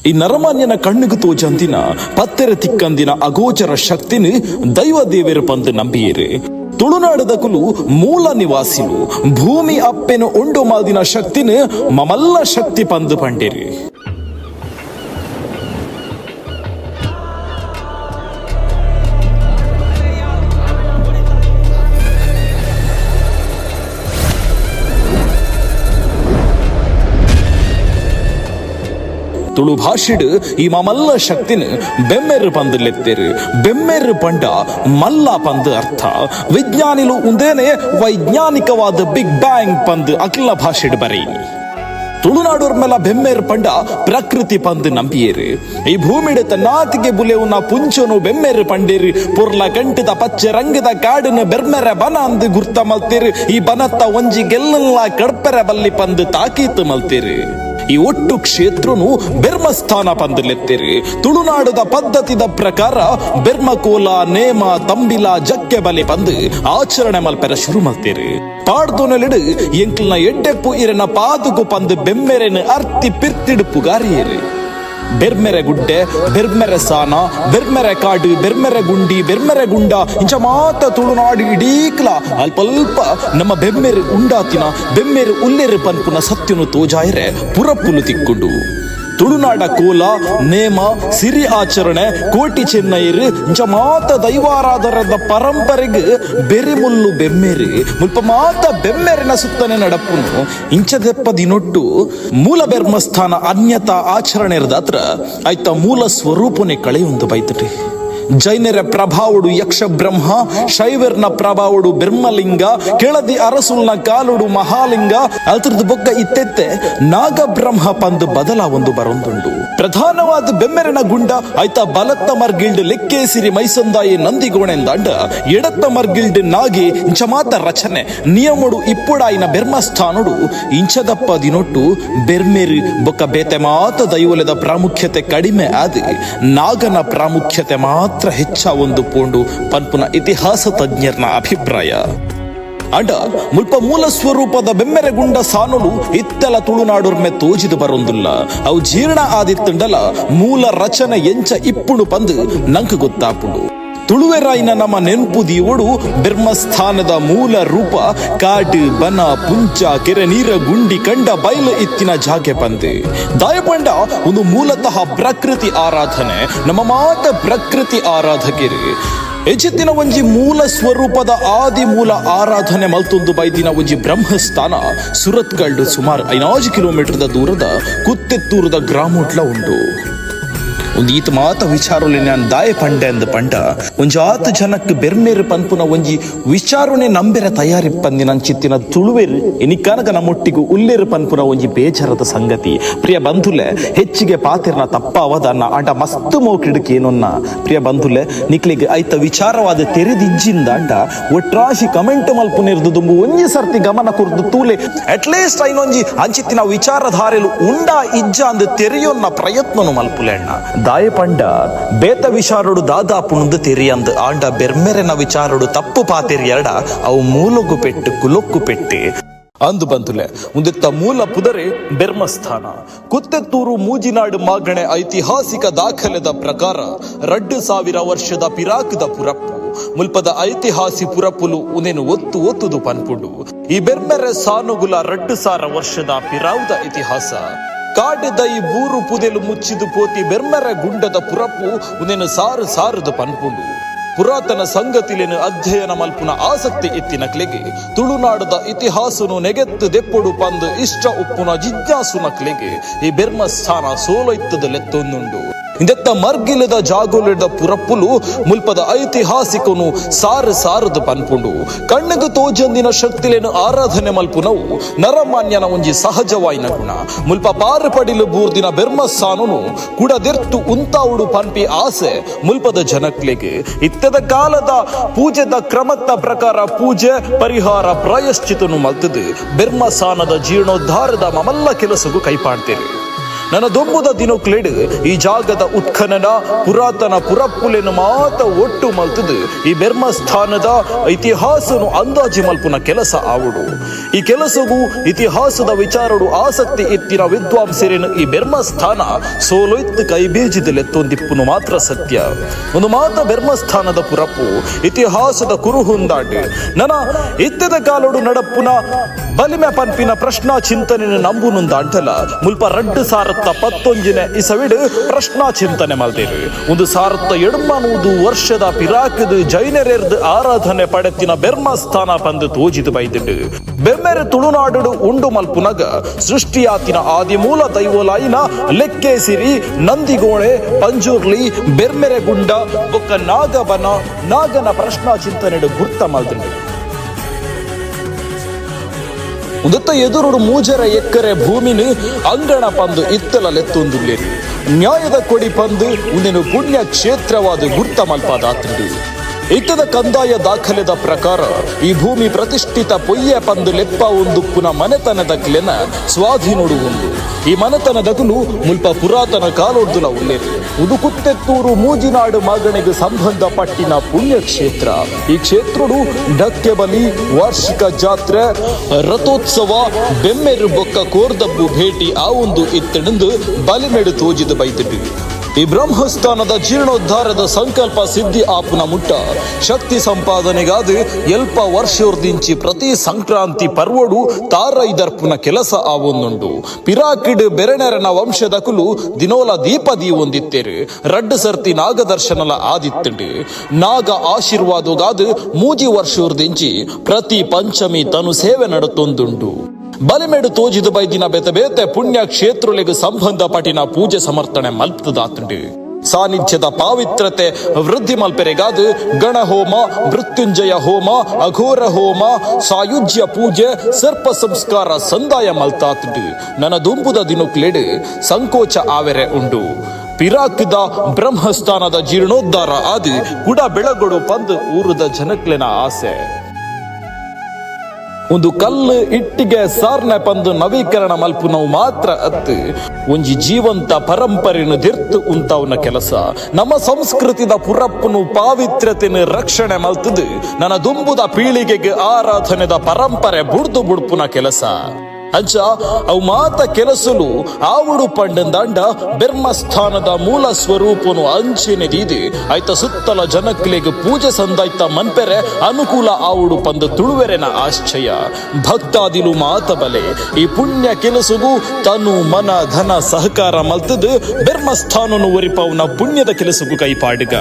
ಈ ನರಮಾನ್ಯನ ಕಣ್ಣಿಗೆ ತೋಜಂದಿನ ಪತ್ತೆರ ತಿಕ್ಕಂದಿನ ಅಗೋಚರ ಶಕ್ತಿನ ದೈವ ದೇವರು ಪಂದು ನಂಬಿಯೇರು. ತುಳುನಾಡದ ಕುಲು ಮೂಲ ನಿವಾಸಿಲು ಭೂಮಿ ಅಪ್ಪೆನು ಉಂಡು ಮಾದಿನ ಶಕ್ತಿನ ಮಮಲ್ಲ ಶಕ್ತಿ ಪಂದು ಪಂಡೇರು. ತುಳು ಭಾಷೆಡ್ ಈ ಮಲ್ಲ ಶಕ್ತಿನ ಬೆಮ್ಮೆರು ಪಂದು ಲೆತ್ತೆರು. ಬೆಮ್ಮೆರು ಪಂಡ ಮಲ್ಲ ಪಂದು ಅರ್ಥ. ವಿಜ್ಞಾನಿಲು ಉಂದೇನೆ ವೈಜ್ಞಾನಿಕವಾದ ಬಿಗ್ ಬ್ಯಾಂಗ್ ಪಂದು ಅಖಿಲ ಭಾಷೆಡ್ ಬರೀನಿ. ತುಳುನಾಡೋರ್ ಮೇಲ ಬೆಮ್ಮೆರು ಪಂಡ ಪ್ರಕೃತಿ ಪಂದು ನಂಬಿಯೇರು. ಈ ಭೂಮಿಡೆ ತನ್ನಾತಿಗೆ ಬುಲೆವುನ ಪುಂಚನು ಬೆಮ್ಮೆರು ಪಂಡೇರು. ಪುರ್ಲ ಗಂಟದ ಪಚ್ಚೆ ರಂಗದ ಕಾಡಿನ ಬೆರ್ಮೆರ ಬನ ಅಂದು ಗುರ್ತ ಮಲ್ತೇರು. ಈ ಬನತ್ತ ಒಂಜಿ ಗೆಲ್ಲಲ್ಲ ಕಡ್ಪೆರ ಬಲ್ಲಿ ಪಂದು ತಾಕೀತು ಮಲ್ತೇರು. ಈ ಒಟ್ಟು ಕ್ಷೇತ್ರನು ಬೆರ್ಮಸ್ಥಾನ ಪಂದಲೆತ್ತೇರಿ. ತುಳುನಾಡದ ಪದ್ಧತಿದ ಪ್ರಕಾರ ಬೆರ್ಮಕೋಲ ನೇಮ ತಂಬಿಲ ಜಕ್ಕೆ ಬಲೆ ಪಂದು ಆಚರಣೆ ಮಲ್ಪೆರ ಶುರು ಮಲ್ತೇರಿ. ಪಾಡ್ದೊನಲಿಡು ಎಂಕ್ಲನ ಎಡ್ಡೆಪ್ಪು ಇರನ ಪಾದುಗು ಪಂದು ಬೆಮ್ಮೆರೆನ ಅರ್ತಿ ಪಿರ್ತಿಡು ಪುಗಾರಿಯೇರಿ. ಬೆರ್ಮೆರೆ ಗುಡ್ಡೆ, ಬೆರ್ಮೆರೆ ಸಾನ, ಬೆರ್ಮೆರೆ ಕಾಡು, ಬೆರ್ಮೆರೆ ಗುಂಡಿ, ಬೆರ್ಮೆರೆ ಗುಂಡ ಇಂಚ ಮಾತ ತುಳುನಾಡು ಇಡೀಕ್ಲ ಅಲ್ಪ ನಮ್ಮ ಬೆಮ್ಮೆರು ಉಂಡಾತಿನ ಬೆಮ್ಮೆರು ಉಲ್ಲೆರು ಪನ್ಪುನ ಸತ್ಯನು ತೋಜಾಯರೆ ಪುರಪ್ಪುಲು ತಿಕ್ಕೊಂಡು. ತುಳುನಾಡ ಕೋಲ ನೇಮ ಸಿರಿ ಆಚರಣೆ ಕೋಟಿ ಚೆನ್ನೈರು ಇಂಚ ಮಾತ ದೈವಾರಾಧರದ ಪರಂಪರೆಗೆ ಬೆರಿಮುಲ್ಲು ಬೆಮ್ಮೆರಿ ಮುಲ್ಪ ಮಾತ ಬೆಮ್ಮೆರಿನ ಸುತ್ತನೆ ನಡಪುನು. ಇಂಚದೆಪ್ಪ ದಿನೊಟ್ಟು ಮೂಲ ಬೆರ್ಮಸ್ಥಾನ ಅನ್ಯತಾ ಆಚರಣೆ ಇರದಾತ್ರ ಆಯ್ತ ಮೂಲ ಸ್ವರೂಪನೆ ಕಳೆಯೊಂದು ಬೈತಟಿ. ಜೈನರ ಪ್ರಭಾವಡು ಯಕ್ಷ ಬ್ರಹ್ಮ, ಶೈವರ್ನ ಪ್ರಭಾವಡು ಬೆರ್ಮಲಿಂಗ, ಕೆಳದಿ ಅರಸುಲ್ನ ಕಾಲುಡು ಮಹಾಲಿಂಗ, ಅಲ್ತರದ ಬೊಕ್ಕ ಇತ್ತೆತ್ತೆ ನಾಗ ಬ್ರಹ್ಮ ಪಂದು ಬದಲ ಒಂದು ಬರೊಂದುಂಡು. ಪ್ರಧಾನವಾದ ಬೆಮ್ಮೆರನ ಗುಂಡ ಆಯ್ತ ಬಲತ್ತ ಮರ್ಗಿಲ್ಡ್ ಲೆಕ್ಕೇಸಿರಿ ಮೈಸಂದಾಯಿ ನಂದಿಗೋಣೆಂದಾಂಡ ಎಡತ್ತ ಮರ್ಗಿಲ್ಡ್ ನಾಗಿ ಇಂಚ ಮಾತ ರಚನೆ ನಿಯಮಡು ಇಪ್ಪುಡಾಯಿನ ಬೆರ್ಮಸ್ಥಾನುಡು ಇಂಚದಪ್ಪ ದಿನೊಟ್ಟು ಬೆರ್ಮೆರು ಬೊಕ್ಕ ಬೇತೆ ಮಾತ ದೈವಲದ ಪ್ರಾಮುಖ್ಯತೆ ಕಡಿಮೆ ಆದಿ ನಾಗನ ಪ್ರಾಮುಖ್ಯತೆ ಮಾತ್ರ ಹೆಚ್ಚ ಒಂದು ಪೋಂಡು ಪನ್ಪುನ ಇತಿಹಾಸ ತಜ್ಞರ್ನ ಅಭಿಪ್ರಾಯ. ಅಂಡ ಮುಲ್ಪ ಮೂಲ ಸ್ವರೂಪದ ಬೆಮ್ಮೆರೆಗುಂಡ ಸಾನುಲು ಇತ್ತೆಲ ತುಳುನಾಡೋರ್ಮೆ ತೋಜಿದು ಬರೊಂದುಲ್ಲ. ಅವು ಜೀರ್ಣ ಆದಿತ್ತಂಡಲ ಮೂಲ ರಚನೆ ಎಂಚ ಇಪ್ಪುಡು ಪಂದು ನಂಗೆ ಗೊತ್ತಾಪುಡು. ತುಳುವೆರಾಯಿನ ನಮ್ಮ ನೆನಪು ದೀವಡು ಬೆರ್ಮಸ್ಥಾನದ ಮೂಲ ರೂಪ ಕಾಡು ಬನ ಪುಂಚ ಕೆರೆ ನೀರ ಗುಂಡಿ ಕಂಡ ಬಯಲು ಇತ್ತಿನ ಜಾಗೆ ಪಂದೆ ದಾಯಪಂಡ ಒಂದು ಮೂಲತಃ ಪ್ರಕೃತಿ ಆರಾಧನೆ. ನಮ್ಮ ಮಾತ ಪ್ರಕೃತಿ ಆರಾಧಕರು ಎಚ್ಚೆತ್ತಿನ ಒಂಜಿ ಮೂಲ ಸ್ವರೂಪದ ಆದಿ ಮೂಲ ಆರಾಧನೆ ಮಲ್ತೊಂದು ಬೈದಿನ ಒಂಜಿ ಬ್ರಹ್ಮಸ್ಥಾನ ಸುರತ್ಗಲ್ಡು ಸುಮಾರು 5 ಕಿಲೋಮೀಟರ್ದ ದೂರದ ಕುತ್ತೆತ್ತೂರದ ಗ್ರಾಮೋಟ್ಲ ಉಂಡು. ಒಂದು ಈತ ಮಾತ ವಿಚಾರಲೆ ನಾನು ದಾಯ ಪಂಡೆ ಅಂದ ಪಂಡ ಒಂಜಿ ಆತ ಜನಕ್ಕೆ ಬೆರ್ಮೇರು ಪನ್ಪುನ ಒಂಜಿ ವಿಚಾರಣೆ ನಂಬೆರ ತಯಾರಿ ಪಂದಿ ನಂಚಿತ್ತಿನ ತುಳುವೆರು ಎನಿಕಾನಗ ನಮ್ಮೊಟ್ಟಿಗೂ ಉಲ್ಲೇರು ಪನ್ಪುನ ಒಂಜಿ ಬೇಜಾರದ ಸಂಗತಿ. ಪ್ರಿಯ ಬಂಧುಲೆ ಹೆಚ್ಚಿಗೆ ಪಾತಿರ್ನ ತಪ್ಪಾವದನ್ನ ಅಂಡ ಮಸ್ತ್ ಮೋಕಿಡಕ್ಕೆ ಏನೊನ್ನ ಪ್ರಿಯ ಬಂಧುಲೆ ನಿಕ್ಲಿಗೆ ಐತ ವಿಚಾರವಾದ ತೆರೆದಿಜ್ಜಿಂದ ಅಂಡ ಒಟ್ರಾಶಿ ಕಮೆಂಟ್ ಮಲ್ಪುನಿರ್ದು ದುಂಬು ಒಂಜಿ ಸರ್ತಿ ಗಮನ ಕುರ್ದು ತೂಲೆ ಅಟ್ಲೀಸ್ಟ್ ಐನೊಂಜಿ ಅಂಚಿತ್ತಿನ ವಿಚಾರಧಾರೆಲು ಉಂಡ ಇಜ್ಜ ಅಂದು ತೆರೆಯೊನ್ನ ಪ್ರಯತ್ನನು ಮಲ್ಪುಲೆ ಅಣ್ಣ ದಾಯ ಪಂಡ ಬೇತ ವಿಚಾರಡು ದಾದಾಪುಣದು ತೆರಿಯಂದು ಆಂಡ ಬೆರ್ಮೆರೆನ ವಿಚಾರಡು ತಪ್ಪು ಪಾತೆರಿ ಎರಡ ಅವು ಮೂಲೊಗ್ಗು ಪೆಟ್ಟು ಕುಲೊಕ್ಕು ಪೆಟ್ಟೆ ಅಂದು ಬಂತುಲೆ ಮುಂದೆತ್ತ ಮೂಲ ಪುದರೆ ಬೆರ್ಮಸ್ಥಾನ ಕುತ್ತೆತ್ತೂರು ಮೂಜಿನಾಡು ಮಾಗಣೆ ಐತಿಹಾಸಿಕ ದಾಖಲೆದ ಪ್ರಕಾರ 2000 ವರ್ಷದ ಪಿರಾಕದ ಪುರಪ್ಪು ಮುಲ್ಪದ ಐತಿಹಾಸಿ ಪುರಪ್ಪುಲು ಉನೇನು ಒತ್ತುದು ಪನ್ಪುಡು. ಈ ಬೆರ್ಮೆರೆ ಸಾನುಗುಲ 2000 ವರ್ಷದ ಪಿರಾವುದ ಇತಿಹಾಸ ಕಾಡಿದ ಈ ಬೂರು ಪುದೆಲು ಮುಚ್ಚಿದು ಪೋತಿ ಬೆರ್ಮೆರ ಗುಂಡದ ಪುರಪ್ಪು ಉನೇನು ಸಾರದು ಪನ್ಪುಂಡು. ಪುರಾತನ ಸಂಗತಿಲೇನು ಅಧ್ಯಯನ ಮಲ್ಪುನ ಆಸಕ್ತಿ ಎತ್ತಿನ ಕ್ಲೆಗೆ ತುಳುನಾಡದ ಇತಿಹಾಸನು ನೆಗೆತ್ತು ದೆಪ್ಪೊಡು ಪಂದು ಇಷ್ಟ ಉಪ್ಪುನ ಜಿಜ್ಞಾಸುನ ಕ್ಲೆಗೆ ಈ ಬೆರ್ಮಸ್ಥಾನ ಸೋಲೊಯ್ತದ ಲೆತ್ತೊಂದುಂಡು. ಇಂದೆತ್ತ ಮರ್ಗಿಲದ ಜಾಗೋಲಿದ ಪುರಪ್ಪುಲು ಮುಲ್ಪದ ಐತಿಹಾಸಿಕನು ಸಾರದು ಪನ್ಪುಂಡು. ಕಣ್ಣಿಗೆ ತೋಜಂದಿನ ಶಕ್ತಿಲೇನು ಆರಾಧನೆ ಮಲ್ಪುನವು ನರಮಾನ್ಯನ ಒಂಜಿ ಸಹಜವಾಯಿನ ಗುಣ. ಮುಲ್ಪ ಪಾರು ಪಡಿಲು ಬೂರ್ದಿನ ಬೆರ್ಮಸ್ಥಾನನು ಕುಡದೆರ್ತು ಉಂತಾವುಡು ಪನ್ಪಿ ಆಸೆ ಮುಲ್ಪದ ಜನಕ್ಲೆಗೆ ಇತ್ತದ ಕಾಲದ ಪೂಜೆದ ಕ್ರಮದ ಪ್ರಕಾರ ಪೂಜೆ ಪರಿಹಾರ ಪ್ರಾಯಶ್ಚಿತನು ಮಲ್ತದೆ ಬೆರ್ಮಸ್ಥಾನದ ಜೀರ್ಣೋದ್ಧಾರದ ಮಮಲ್ಲ ಕೆಲಸಗೂ ಕೈಪಾಡ್ತೀರಿ. ನನ್ನ ದೊಂಬುದ ದಿನಕ್ಲೆಡ್ ಈ ಜಾಗದ ಉತ್ಖನನ ಪುರಾತನ ಪುರಪ್ಪುಲೆನು ಮಾತ ಒಟ್ಟು ಮಲ್ತದು ಈ ಬೆರ್ಮಸ್ಥಾನದ ಇತಿಹಾಸನು ಅಂದಾಜಿ ಮಲ್ಪುನ ಕೆಲಸ ಆವುಡು. ಈ ಕೆಲಸಗೂ ಇತಿಹಾಸದ ವಿಚಾರಡು ಆಸಕ್ತಿ ಎತ್ತಿನ ವಿದ್ವಾಂಸರೇನು ಈ ಬೆರ್ಮಸ್ಥಾನ ಸೋಲೊಯ್ತು ಕೈ ಬೀಜಿದಲೆತ್ತೊಂದಿಪ್ಪುನು ಮಾತ್ರ ಸತ್ಯ. ಒಂದು ಮಾತ ಬೆರ್ಮಸ್ಥಾನದ ಪುರಪ್ಪು ಇತಿಹಾಸದ ಕುರುಹುಂದಾಟ್ ನನ ಇತ್ತದ ಕಾಲೋಡು ನಡಪ್ಪುನ ಬಲಿಮೆ ಪನ್ಪಿನ ಪ್ರಶ್ನಾ ಚಿಂತನೆ ನಂಬುನುಂದಾಂಟಲ ಮುಲ್ಪ 2011 ಇಸವಿಡ್ ಪ್ರಶ್ನಾ ಚಿಂತನೆ ಮಲ್ದೇರು. 1770 ವರ್ಷದ ಪಿರಾಕದ ಜೈನರೆರ್ದು ಆರಾಧನೆ ಪಡೆತಿನ ಬೆರ್ಮಸ್ಥಾನ ಪಂದು ತೋಜಿದು ಬೈದಿಡು. ಬೆಮ್ಮೆರೆ ತುಳುನಾಡು ಉಂಡು ಮಲ್ಪುನಗ ಸೃಷ್ಟಿಯಾತಿನ ಆದಿಮೂಲ ದೈವಲಾಯಿನ ಲೆಕ್ಕೇಸಿರಿ, ನಂದಿಗೋಣೆ, ಪಂಜುರ್ಲಿ, ಬೆರ್ಮೆರೆ ಗುಂಡ ಬೊಕ್ಕ ನಾಗಬನ ನಾಗನ ಪ್ರಶ್ನಾ ಚಿಂತನೆಡು ಗುರ್ತ ಮಲ್ದಿಡು. ಉದತ್ತ ಎದುರುಡು ಮೂಜರ ಎಕ್ಕರೆ ಭೂಮಿನಿ ಅಂಗಣ ಪಂದು ಇತ್ತಲೆತ್ತೊಂದುಲ್ಲೇರು. ನ್ಯಾಯದ ಕೊಡಿ ಪಂದು ಉಂದೆನು ಪುಣ್ಯ ಕ್ಷೇತ್ರವಾದ ಗುರ್ತ ಮಲ್ಪದಾತ್ರಿಡು. ಇತ್ತದ ಕಂದಾಯ ದಾಖಲೆದ ಪ್ರಕಾರ ಈ ಭೂಮಿ ಪ್ರತಿಷ್ಠಿತ ಪೊಯ್ಯ ಪಂದು ಲೆಪ್ಪ ಒಂದುಪ್ಪುನ ಮನೆತನದ ಕ್ಲೆನ ಸ್ವಾಧೀನೋಡು ಒಂದು. ಈ ಮನೆತನದಗಲು ಮುಲ್ಪ ಪುರಾತನ ಕಾಲೋಡ್ದುಲ ಉಲ್ಲೇರು. ಉದುಕುತ್ತೆತ್ತೂರು ಮೂಜಿನಾಡು ಮಗನಿಗೆ ಸಂಬಂಧಪಟ್ಟಿನ ಪುಣ್ಯಕ್ಷೇತ್ರ. ಈ ಕ್ಷೇತ್ರಡು ಡಕ್ಕೆ ಬಲಿ, ವಾರ್ಷಿಕ ಜಾತ್ರೆ, ರಥೋತ್ಸವ, ಬೆಮ್ಮೆರು ಬೊಕ್ಕ ಕೋರ್ದಬ್ಬು ಭೇಟಿ ಆ ಒಂದು ಇತ್ತೆಂದು ಬಲಿಮೆಡು ತೋಜಿದು ಬೈದಿದ್ದು. ಈ ಬ್ರಹ್ಮಸ್ಥಾನದ ಜೀರ್ಣೋದ್ಧಾರದ ಸಂಕಲ್ಪ ಸಿದ್ಧಿ ಆಪುನ ಮುಟ್ಟ ಶಕ್ತಿ ಸಂಪಾದನೆಗಾದ ಎಲ್ಪ ವರ್ಷೋರ್ದಿಂಚಿ ಪ್ರತಿ ಸಂಕ್ರಾಂತಿ ಪರ್ವಡು ತಾರೈದರ್ಪುನ ಕೆಲಸ ಆವೊಂದುಂಡು. ಪಿರಾಕಿಡ್ ಬೆರಣೆರನ ವಂಶದಕುಲು ದಿನೋಲ ದೀಪದಿ ಒಂದಿತ್ತೇರು. 2 ಸರ್ತಿ ನಾಗದರ್ಶನಲ ಆದಿತ್ತುಂಡು. ನಾಗ ಆಶೀರ್ವಾದಗಾದ ಮೂಜಿ ವರ್ಷೋರ್ದಿಂಚಿ ಪ್ರತಿ ಪಂಚಮಿ ತನು ಸೇವೆ ನಡತೊಂದುಂಡು. ಬಲಿಮೆಡು ತೋಜಿದು ಬೈದಿನ ಬೇತೆ ಬೇತೆ ಪುಣ್ಯ ಕ್ಷೇತ್ರಗಳಿಗೆ ಸಂಬಂಧಪಟ್ಟಿನ ಪೂಜೆ ಸಮರ್ಥನೆ ಮಲ್ಪದಾತುಂಡು. ಸಾನ್ನಿಧ್ಯದ ಪಾವಿತ್ರತೆ ವೃದ್ಧಿ ಮಲ್ಪೆರೆಗಾದ ಗಣಹೋಮ, ಮೃತ್ಯುಂಜಯ ಹೋಮ, ಅಘೋರ ಹೋಮ, ಸಾಯುಜ್ಯ ಪೂಜೆ, ಸರ್ಪ ಸಂಸ್ಕಾರ ಸಂದಾಯ ಮಲ್ತಾತುಂಡು. ನನ್ನ ದುಂಬುದ ದಿನಕ್ಲೆಡ್ ಸಂಕೋಚ ಆವೆರೆ ಉಂಡು. ಪಿರಾಕ್ದ ಬ್ರಹ್ಮಸ್ಥಾನದ ಜೀರ್ಣೋದ್ಧಾರ ಆದ ಗುಡ ಬೆಳಗೊಡು ಪಂದ್ ಊರದ ಜನಕ್ಲೆನ ಆಸೆ. ಒಂದು ಕಲ್ಲು ಇಟ್ಟಿಗೆ ಸಾರ್ನೆ ಪಂದು ನವೀಕರಣ ಮಲ್ಪುನವು ಮಾತ್ರ ಅತ್ತು ಒಂಜಿ ಜೀವಂತ ಪರಂಪರೆನು ದಿರ್ತು ಉಂತವನ ಕೆಲಸ. ನಮ್ಮ ಸಂಸ್ಕೃತಿದ ಪುರಪ್ಪನು ಪಾವಿತ್ರ್ಯತೆನ ರಕ್ಷಣೆ ಮಲ್ತದು ನನ್ನ ದುಂಬುದ ಪೀಳಿಗೆಗೆ ಆರಾಧನೆದ ಪರಂಪರೆ ಬುಡ್ದು ಬುಡ್ಪುನ ಕೆಲಸ. ಅಂಚ ಅವು ಮಾತ ಕೆಲಸಲು ಆವುಡು ಪಂಡಂದಾಂಡ ಬೆರ್ಮಸ್ಥಾನದ ಮೂಲ ಸ್ವರೂಪನು ಅಂಚಿನೆದೀದು ಆಯ್ತ ಸುತ್ತಲ ಜನಕ್ಲೆಗ್ ಪೂಜೆ ಸಂದಾಯ್ತ ಮನ್ಪೆರೆ ಅನುಕೂಲ ಆವುಡು ಪಂದು ತುಳುವೆರೆನ ಆಶ್ಚರ್ಯ. ಭಕ್ತಾದಿಲು ಮಾತ ಬಲೆ ಈ ಪುಣ್ಯ ಕೆಲಸಗೂ ತನು ಮನ ಧನ ಸಹಕಾರ ಮಲ್ತದು ಬೆರ್ಮಸ್ಥಾನನು ಒರಿಪವನ ಪುಣ್ಯದ ಕೆಲಸಗೂ ಕೈಪಾಡಿಗ.